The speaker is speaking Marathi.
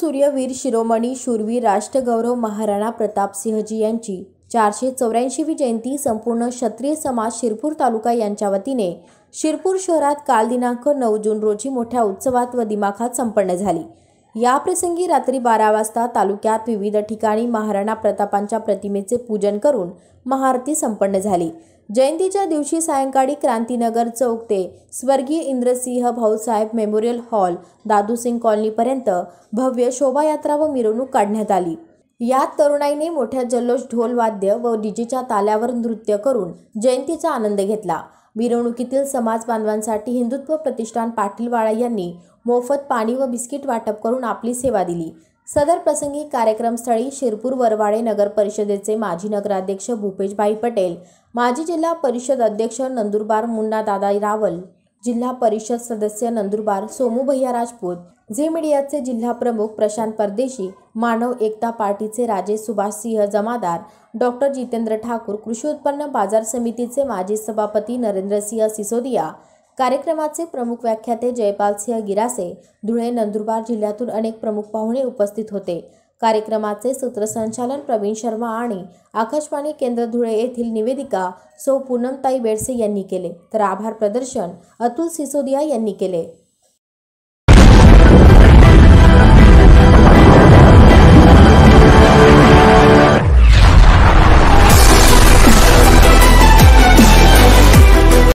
सूर्यवीर शिरोमणी शूरवीर राष्ट्रगौरव महाराणा प्रतापसिंहजी यांची 484वी जयंती संपूर्ण क्षत्रिय समाज शिरपूर तालुका यांच्या वतीने शिरपूर शहरात काल दिनांक 9 जून रोजी मोठ्या उत्सवात व दिमाखात संपन्न झाली। या प्रसंगी रात्री 12 वाजता तालुक्यात विविध ठिकाणी महाराणा प्रतापांच्या प्रतिमेचे पूजन करून महाआरती संपन्न झाली। जयंतीच्या दिवशी सायंकाळी क्रांतीनगर चौक ते स्वर्गीय इंद्रसिंह भाऊसाहेब मेमोरियल हॉल दादूसिंग कॉलनीपर्यंत भव्य शोभायात्रा व मिरवणूक काढण्यात आली। यात तरुणाईने मोठ्या जल्लोष ढोल वाद्य व डीजेच्या ताल्यावर नृत्य करून जयंतीचा आनंद घेतला। मिरवणुकीतील समाज बांधवांसाठी हिंदुत्व प्रतिष्ठान पाटीलवाडा यांनी मोफत पाणी व बिस्किट वाटप करून आपली सेवा दिली। सदर प्रसंगी कार्यक्रमस्थळी शिरपूर वरवाडे नगर परिषदेचे माजी नगराध्यक्ष भूपेशभाई पटेल, माजी जिल्हा परिषद अध्यक्ष नंदुरबार मुन्ना दादा रावल, जिल्हा परिषद सदस्य नंदुरबार सोमू भैया राजपूत, झी मीडियाचे जिल्हा प्रमुख प्रशांत परदेशी, मानव एकता पार्टीचे राजेश सुभाष सिंह जमादार, डॉक्टर जितेंद्र ठाकूर, कृषी उत्पन्न बाजार समितीचे माजी सभापती नरेंद्रसिंह सिसोदिया, कार्यक्रमाचे प्रमुख व्याख्याते जयपालसिंह गिरासे, धुळे नंदुरबार जिल्ह्यातून अनेक प्रमुख पाहुणे उपस्थित होते। कार्यक्रमाचे सूत्रसंचालन प्रवीण शर्मा आणि आकाशवाणी केंद्र धुळे येथील निवेदिका सौ पूनमताई बेडसे यांनी केले, तर आभार प्रदर्शन अतुल सिसोदिया यांनी केले।